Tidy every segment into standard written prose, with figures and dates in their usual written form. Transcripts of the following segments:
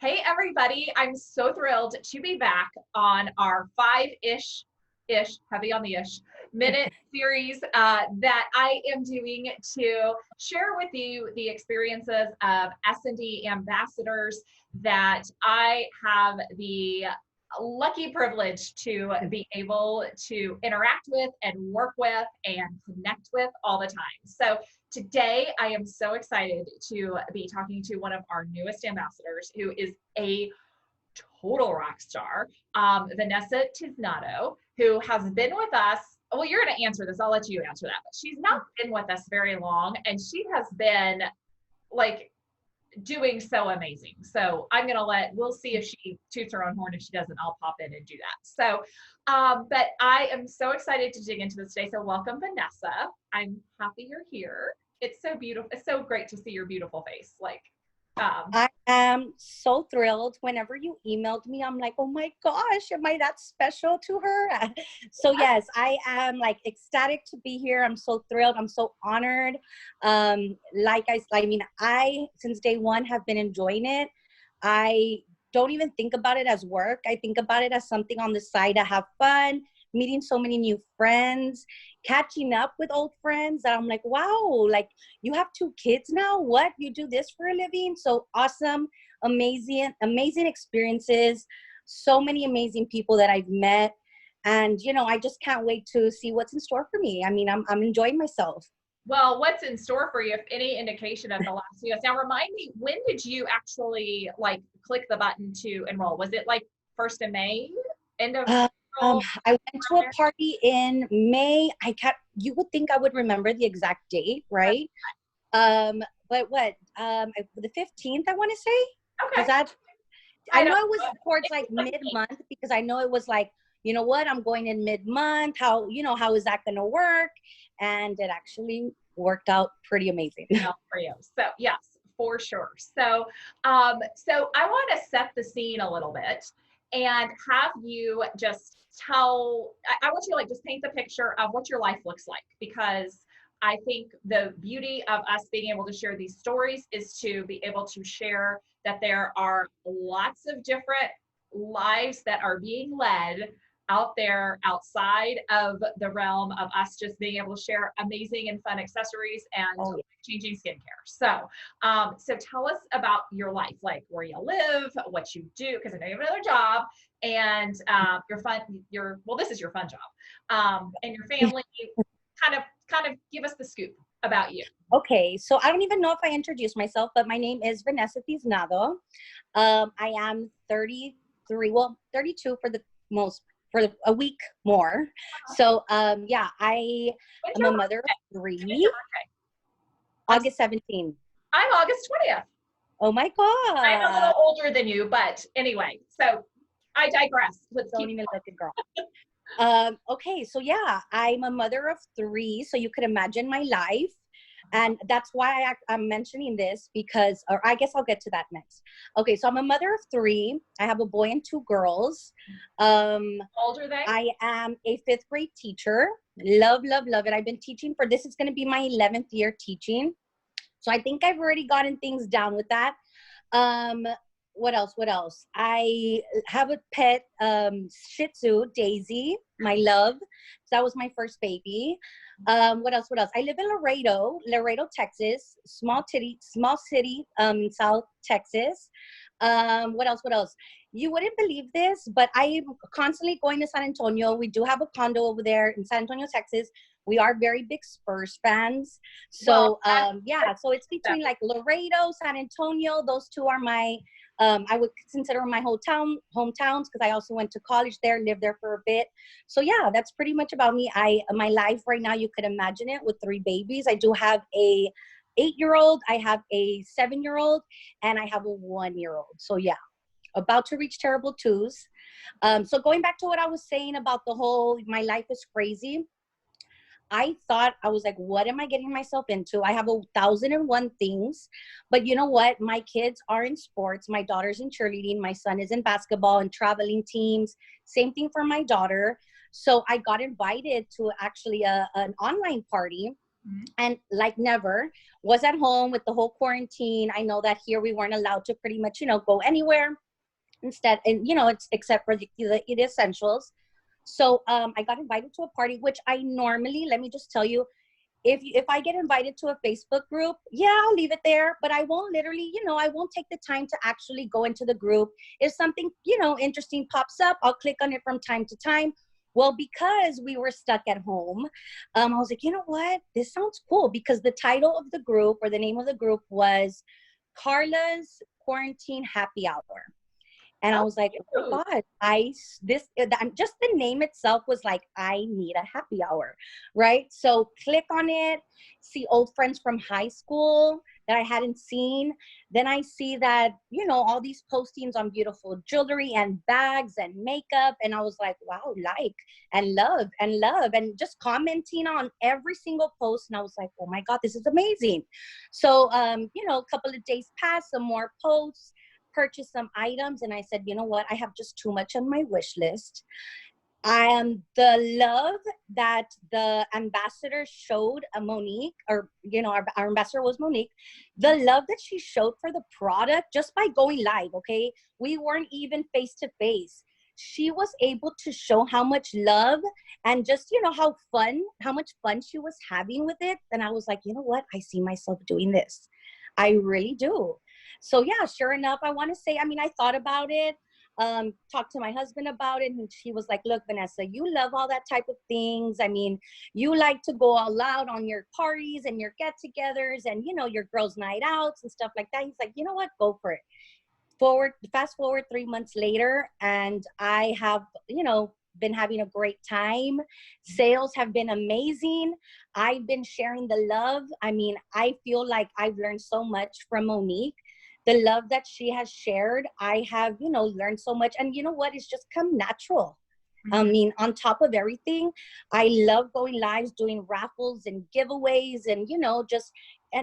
Hey, everybody. I'm so thrilled to be back on our five-ish, heavy on the ish, minute series that I am doing to share with you the experiences of S&D ambassadors that I have the lucky privilege to be able to interact with and work with and connect with all the time. So today I am so excited to be talking to one of our newest ambassadors who is a total rock star, Vanessa Tiznado, who has been with us. Well, you're going to answer this. I'll let you answer that. But she's not been with us very long, and she has been like doing so amazing. So I'm going to we'll see if she toots her own horn. If she doesn't, I'll pop in and do that. So, but I am so excited to dig into this today. So welcome, Vanessa. I'm happy you're here. It's so beautiful. It's so great to see your beautiful face. I am so thrilled. Whenever you emailed me, I'm like, oh my gosh, am I that special to her? So yes, I am like ecstatic to be here. I'm so thrilled. I'm so honored. I since day one have been enjoying it. I don't even think about it as work. I think about it as something on the side to have fun, meeting so many new friends, catching up with old friends that I'm like, wow, like you have 2 kids now? What? You do this for a living? So awesome, amazing experiences, so many amazing people that I've met. And, I just can't wait to see what's in store for me. I mean, I'm enjoying myself. Well, what's in store for you, if any indication of the last few years? Now, remind me, when did you actually click the button to enroll? Was it like 1st of May? End of April? I went to a party in May. You would think I would remember the exact date, right? But what? The 15th, I want to say. Okay. I know it was towards like mid-month, because I know it was like, you know what, I'm going in mid-month. How is that going to work? And it actually worked out pretty amazing. For you. So yes, for sure. So, I want to set the scene a little bit and have you just I want you to just paint the picture of what your life looks like, because I think the beauty of us being able to share these stories is to be able to share that there are lots of different lives that are being led out there outside of the realm of us just being able to share amazing and fun accessories and changing skincare. So, so tell us about your life, like where you live, what you do, because I know you have another job, and this is your fun job, and your family. Kind of give us the scoop about you. Okay, so I don't even know if I introduced myself, but my name is Vanessa Tiznado. I am 33, 32 for a week more. So I am a mother of 3. August 17th. I'm August 20th. Oh my God. I'm a little older than you, but anyway, so I digress. Don't even look at girl. Okay, so yeah, I'm a mother of 3, so you could imagine my life. And that's why I'm mentioning this, because, or I guess I'll get to that next. Okay, so I'm a mother of 3. I have a boy and 2 girls. How old are they? I am a 5th grade teacher. Love it. I've been teaching this is going to be my 11th year teaching. So I think I've already gotten things down with that. What else? I have a pet, Shih Tzu, Daisy, my love. So that was my first baby. What else? I live in Laredo, Texas, small city, in South Texas. What else? You wouldn't believe this, but I am constantly going to San Antonio. We do have a condo over there in San Antonio, Texas. We are very big Spurs fans. So, so it's between like Laredo, San Antonio. Those 2 are my, I would consider my hometowns, because I also went to college there, lived there for a bit. So yeah, that's pretty much about me. My life right now, you could imagine it with 3 babies. I do have a 8-year-old, I have a 7-year-old, and I have a 1-year-old. So yeah, about to reach terrible 2s. So going back to what I was saying about the whole, my life is crazy. I was like, what am I getting myself into? I have 1,001 things, but you know what? My kids are in sports. My daughter's in cheerleading. My son is in basketball and traveling teams. Same thing for my daughter. So I got invited to actually an online party Mhm. And like never, was at home with the whole quarantine. I know that here we weren't allowed to pretty much, go anywhere instead. And, it's except for the essentials. So I got invited to a party, which I normally, let me just tell you, if I get invited to a Facebook group, yeah, I'll leave it there, but I won't literally, I won't take the time to actually go into the group. If something, interesting pops up, I'll click on it from time to time. Well, because we were stuck at home, I was like, you know what? This sounds cool, because the title of the group, or the name of the group, was Carla's Quarantine Happy Hour. And I Oh, was like, oh cute. my God, just the name itself was like, I need a happy hour, right? So click on it, see old friends from high school that I hadn't seen. Then I see that, all these postings on beautiful jewelry and bags and makeup. And I was like, wow, like and love and love, and just commenting on every single post. And I was like, oh my God, this is amazing. So, a couple of days passed, some more posts, purchased some items, and I said, you know what, I have just too much on my wish list. The love that the ambassador showed, Monique, or our ambassador was Monique, the love that she showed for the product just by going live. Okay, we weren't even face to face. She was able to show how much love, and just how much fun she was having with it. And I was like, you know what, I see myself doing this. I really do. So yeah, sure enough, I want to say, I thought about it, talked to my husband about it, and he was like, look, Vanessa, you love all that type of things. You like to go all out on your parties and your get-togethers and, your girls' night outs and stuff like that. He's like, you know what, go for it. Fast forward 3 months later, and I have, been having a great time. Sales have been amazing. I've been sharing the love. I feel like I've learned so much from Monique. The love that she has shared, I have, learned so much. And you know what? It's just come natural. Mhm. On top of everything, I love going lives, doing raffles and giveaways, and,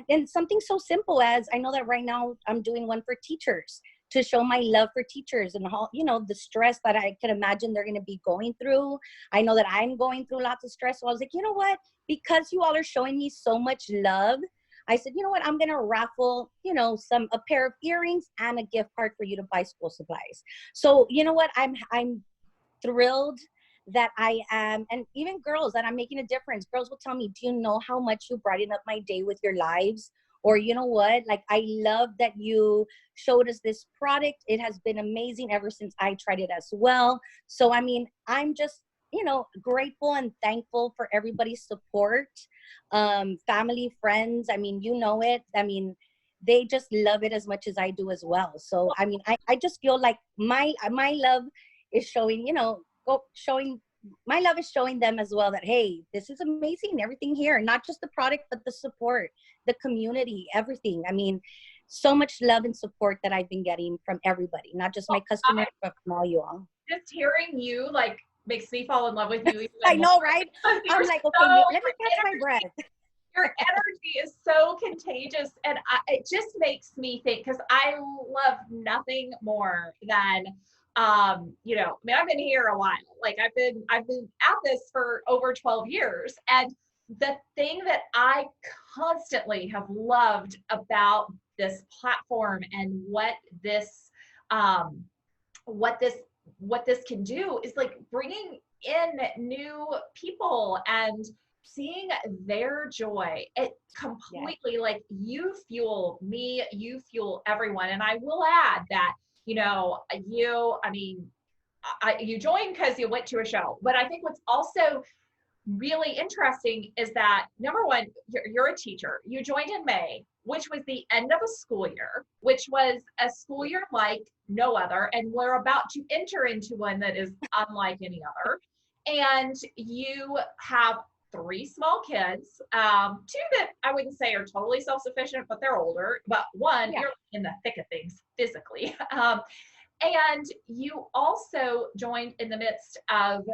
and something so simple as, I know that right now I'm doing one for teachers, to show my love for teachers and how, the stress that I can imagine they're going to be going through. I know that I'm going through lots of stress. So I was like, you know what? Because you all are showing me so much love, I said, you know what? I'm going to raffle, a pair of earrings and a gift card for you to buy school supplies. So, you know what? I'm thrilled that I am, and even girls, that I'm making a difference. Girls will tell me, do you know how much you brighten up my day with your lives? Or, you know what, like, I love that you showed us this product. It has been amazing ever since I tried it as well. So, I'm just, grateful and thankful for everybody's support. Family, friends, you know it. They just love it as much as I do as well. So, I just feel like my love is showing, my love is showing them as well that, hey, this is amazing, everything here, not just the product, but the support, the community, everything. So much love and support that I've been getting from everybody, not just my customers, but from all you all. Just hearing you like makes me fall in love with you I even more. know, right? You're I'm like, okay, so let me catch my breath. your energy is so contagious, and it just makes me think, because I love nothing more than I've been here a while. Like I've been at this for over 12 years, and the thing that I constantly have loved about this platform and um what this what this can do is like bringing in new people and seeing their joy. It Yes. completely, like, you fuel me, you fuel everyone. And I will add that, you joined because you went to a show, but I think what's also really interesting is that, number one, you're a teacher. You joined in May, which was the end of a school year, which was a school year like no other. And we're about to enter into one that is unlike any other. And you have three small kids, two that I wouldn't say are totally self-sufficient, but they're older. But one, Yeah. you're in the thick of things physically. And you also joined in the midst of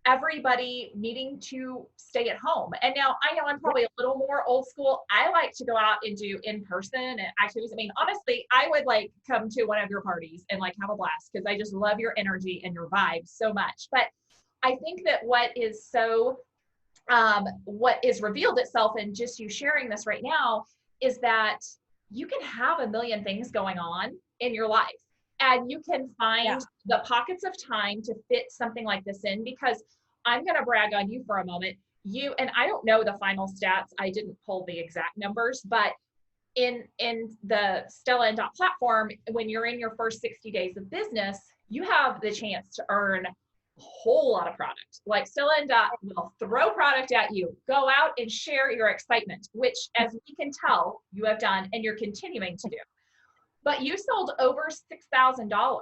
everybody needing to stay at home. And now I know I'm Yeah. probably a little more old school. I like to go out and do in-person activities. Honestly, I would like come to one of your parties and like have a blast, because I just love your energy and your vibe so much. But I think that what is so what is revealed itself in just you sharing this right now is that you can have a million things going on in your life, and you can Yeah. find the pockets of time to fit something like this in. Because I'm going to brag on you for a moment. You, and I don't know the final stats, I didn't pull the exact numbers, but in the Stella and Dot platform, when you're in your first 60 days of business, you have the chance to earn a whole lot of product. Like Stella and Dot will throw product at you. Go out and share your excitement, which, as we can tell, you have done and you're continuing to do. But you sold over $6,000,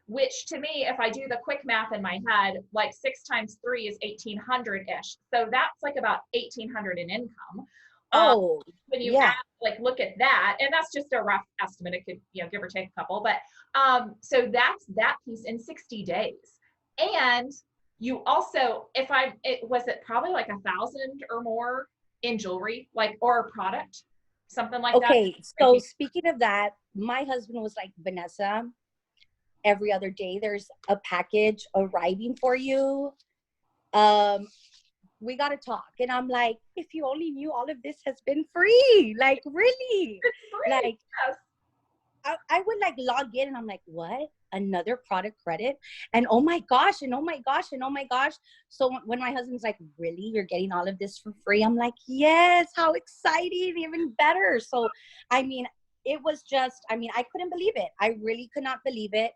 which to me, if I do the quick math in my head, like 6 times 3 is 1,800-ish. So that's like about 1,800 in income. Oh, When you yeah. add, like, look at that, and that's just a rough estimate. It could, give or take a couple, but so that's that piece in 60 days. And you also, was it probably like 1,000 or more in jewelry, like, or a product, something like that. Okay. So speaking of that, my husband was like, Vanessa, every other day there's a package arriving for you. We got to talk. And I'm like, if you only knew all of this has been free, like really, It's free. like Yes. I would like log in and I'm like, what? Another product credit? And oh my gosh, and oh my gosh, and oh my gosh. So when my husband's like, really, you're getting all of this for free? I'm like, yes, how exciting, even better. So, I mean, it was just, I mean, I couldn't believe it. I really could not believe it.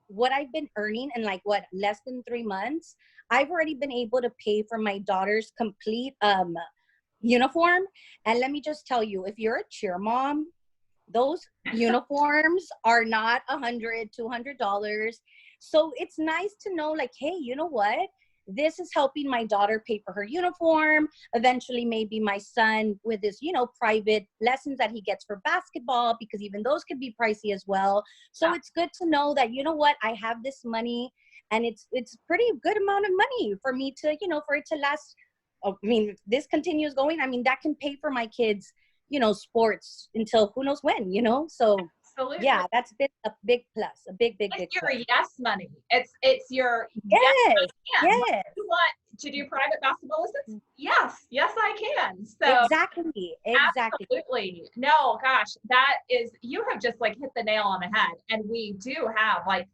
What I've been earning in like less than 3 months, I've already been able to pay for my daughter's complete uniform. And let me just tell you, if you're a cheer mom, those uniforms are not $100, $200. So it's nice to know, like, hey, you know what? This is helping my daughter pay for her uniform. Eventually, maybe my son with his, private lessons that he gets for basketball, because even those could be pricey as well. So it's good to know that, you know what, I have this money, and it's pretty good amount of money for me to, for it to last. I mean, this continues going. I mean, that can pay for my kids, sports until who knows when, So Absolutely. yeah, that's been a big plus, a big It's your plus. yes money. It's your yes, Yes, I can. Like, yes, you want to do private basketball lessons? Yes, I can. So exactly. absolutely. No, gosh, that is, you have just like hit the nail on the head. And we do have, like,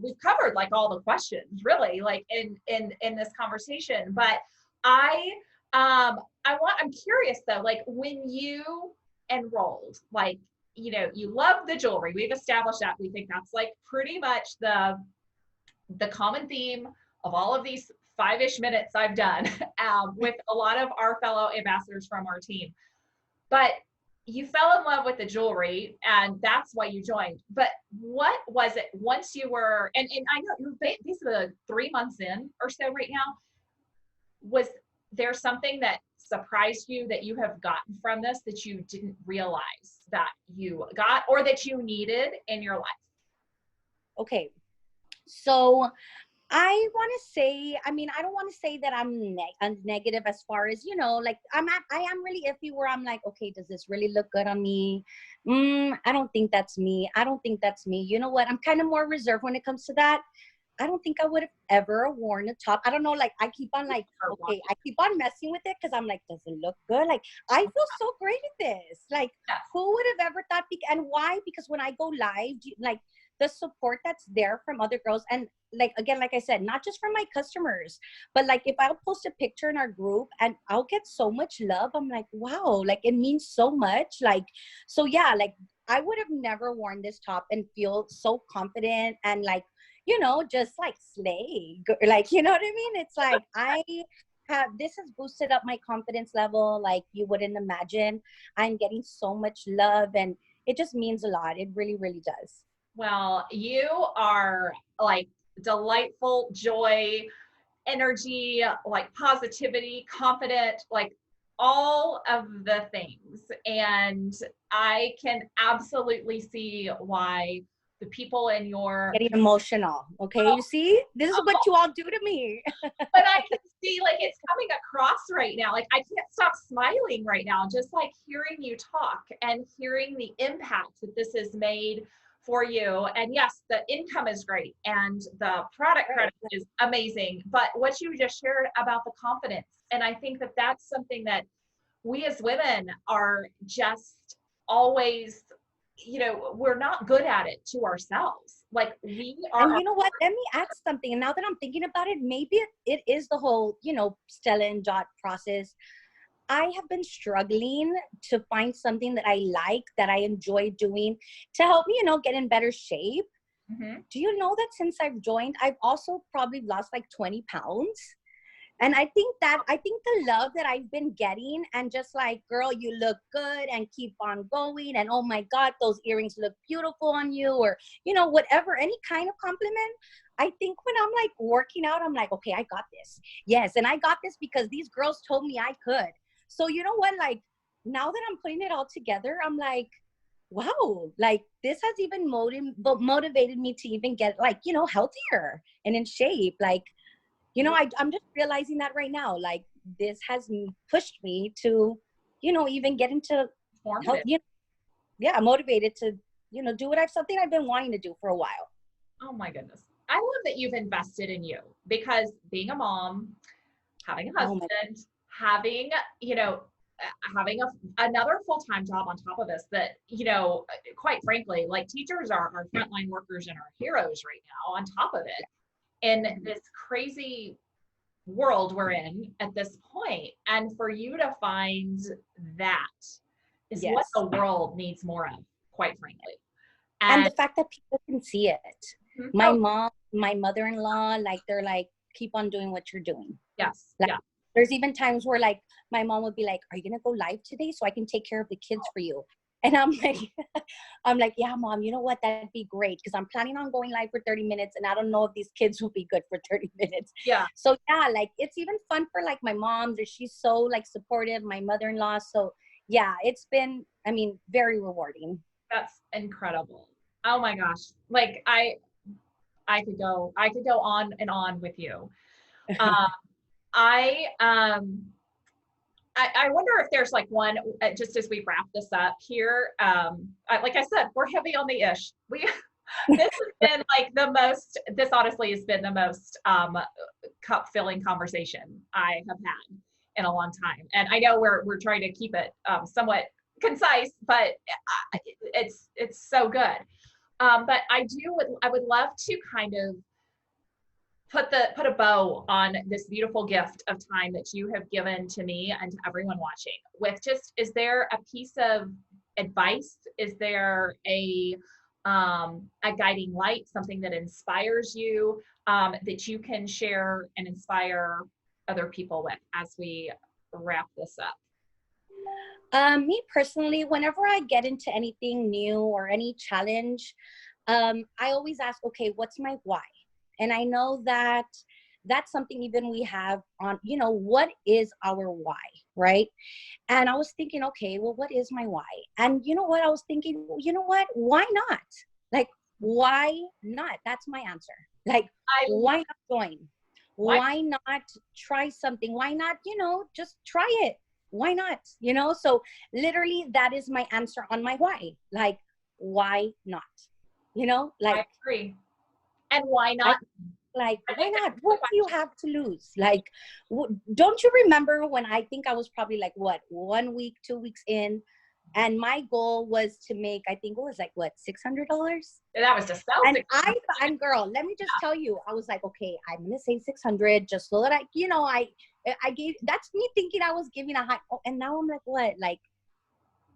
we've covered like all the questions really, like in this conversation. But I I'm curious though, like when you enrolled, like, you love the jewelry. We've established that. We think that's like pretty much the common theme of all of these 5-ish minutes I've done with a lot of our fellow ambassadors from our team. But you fell in love with the jewelry, and that's why you joined. But what was it once you were, and I know you're basically 3 months in or so right now, was there something that surprised you that you have gotten from this that you didn't realize that you got or that you needed in your life? Okay, so I want to say, I mean, I don't want to say that I'm negative as far as, like I am really iffy where I'm like, okay, does this really look good on me? I don't think that's me. I don't think that's me. You know what? I'm kind of more reserved when it comes to that. I don't think I would have ever worn a top. I don't know. Like I keep on like, okay, I keep on messing with it because I'm like, does it look good? Like I feel so great at this. Like who would have ever thought? And why? Because when I go live, like the support that's there from other girls, and like again, like I said, not just from my customers, but like if I'll post a picture in our group and I'll get so much love, I'm like, wow, like it means so much. Like, so yeah, like I would have never worn this top and feel so confident and like, just like slay, like, you know what I mean? It's like this has boosted up my confidence level like you wouldn't imagine. I'm getting so much love and it just means a lot. It really, really does. Well, you are like delightful, joy, energy, like positivity, confident, like all of the things. And I can absolutely see why the people in your Getting emotional. Okay. You see, this is what you all do to me. but I can see like it's coming across right now. Like I can't stop smiling right now, just like hearing you talk and hearing the impact that this has made for you. And yes, the income is great and the product credit is amazing. But what you just shared about the confidence, and I think that that's something that we as women are just always, you know, we're not good at it to ourselves. Like we are. And you know what? Let me add something. And now that I'm thinking about it, maybe it is the whole, you know, Stella and Dot process. I have been struggling to find something that I like, that I enjoy doing to help me, you know, get in better shape. Mhm. Do you know that since I've joined, I've also probably lost like 20 pounds? And I think the love that I've been getting and just like, girl, you look good and keep on going. And oh my God, those earrings look beautiful on you, or, you know, whatever, any kind of compliment. I think when I'm like working out, I'm like, okay, I got this. Yes. And I got this because these girls told me I could. So you know what, like now that I'm putting it all together, I'm like, wow, like this has even motivated me to even get like, you know, healthier and in shape. Like, you know, I'm just realizing that right now, like this has pushed me to, you know, even get into health, you know, yeah, motivated to, you know, do something I've been wanting to do for a while. Oh my goodness. I love that you've invested in you, because being a mom, having a Oh my, husband, having, you know, having another full-time job on top of this, that, you know, quite frankly, like teachers are our frontline workers and our heroes right now on top of it. In this crazy world we're in at this point. And for you to find that is what yes. the world needs more of, quite frankly. And And the fact that people can see it. My oh, mom, my mother-in-law, like they're like, keep on doing what you're doing. yes, Like, yeah. there's even times where like my mom would be like, are you gonna go live today so I can take care of the kids for you? And I'm like, yeah, mom, you know what? That'd be great, because I'm planning on going live for 30 minutes and I don't know if these kids will be good for 30 minutes. Yeah. So yeah, like it's even fun for like my mom, that she's so like supportive, my mother-in-law. So yeah, it's been, I mean, very rewarding. That's incredible. Oh my gosh. Like I could go on and on with you. Um, I I wonder if there's like one, just as we wrap this up here. Like I said, we're heavy on the ish. We this has been like the most. This honestly has been the most cup filling conversation I have had in a long time. And I know we're trying to keep it somewhat concise, but it's so good. But I would love to kind of put a bow on this beautiful gift of time that you have given to me and to everyone watching. With just, is there a piece of advice? Is there a guiding light, something that inspires you, that you can share and inspire other people with as we wrap this up? Me personally, whenever I get into anything new or any challenge, I always ask, okay, what's my why? And I know that that's something even we have on, you know, what is our why, right? And I was thinking, okay, well, what is my why? And you know what? I was thinking, well, you know what? Why not? Like, why not? That's my answer. Like, I why not join? why Why not try something? Why not, you know, just try it? Why not? You know, so literally that is my answer on my why. Like, why not? You know, I like, agree. And why I not? like, I why think that's not? the What do you question. have to lose? Like, don't you remember when I think I was probably like, what, 1 week, 2 weeks in, and my goal was to make, I think it was like, what, $600? That was just so And successful. and girl, let me just tell you, I was like, okay, I'm gonna say 600 just so that I, you know, I gave, that's me thinking I was giving a high. Oh, and now I'm like, what, like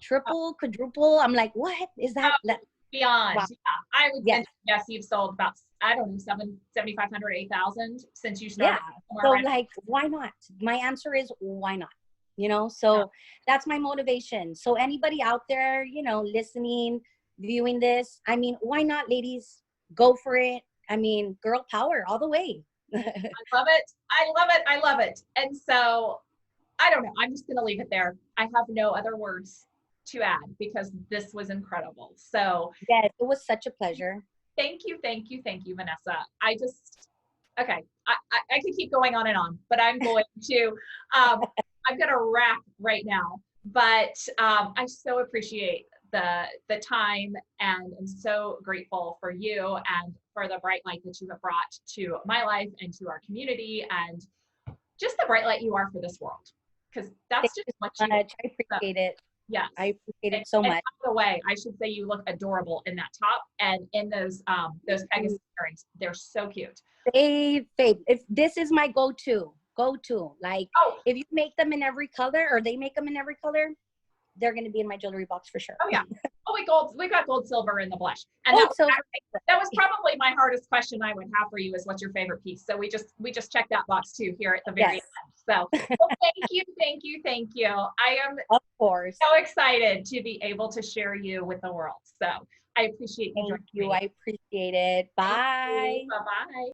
triple, quadruple? I'm like, what is that? Beyond. Wow. Yeah. I would Yes. guess you've sold about, I don't know, 7,500, 8,000 since you Yeah. started somewhere So around. like, why not? My answer is why not? You know, so that's my motivation. So anybody out there, you know, listening, viewing this, I mean, why not, ladies? Go for it. I mean, girl power all the way. I love it. I love it. I love it. And so I don't know. I'm just going to leave it there. I have no other words to add because this was incredible. So Yes, it was such a pleasure. thank you, thank you, thank you, Vanessa. Okay, I could keep going on and on, but I'm going to wrap right now. But I so appreciate the time, and I'm so grateful for you and for the bright light that you have brought to my life and to our community, and just the bright light you are for this world, because Thank that's just you what so you much. I so, appreciate it. yes. I appreciate it so And much. by the way, I should say you look adorable in that top and in those Pegasus earrings. They're so cute. Fave. If this is my go-to. Like, Oh, if you make them in every color, or they make them in every color, they're going to be in my jewelry box for sure. oh yeah. Oh, we got gold, silver, and the blush. And Gold, silver. that was probably my hardest question I would have for you, is what's your favorite piece? So we just checked that box too here at the very Yes. end. So well, thank you. I am Of course. so excited to be able to share you with the world. So I appreciate you Thank joining you. me. I appreciate it. Bye. Bye bye.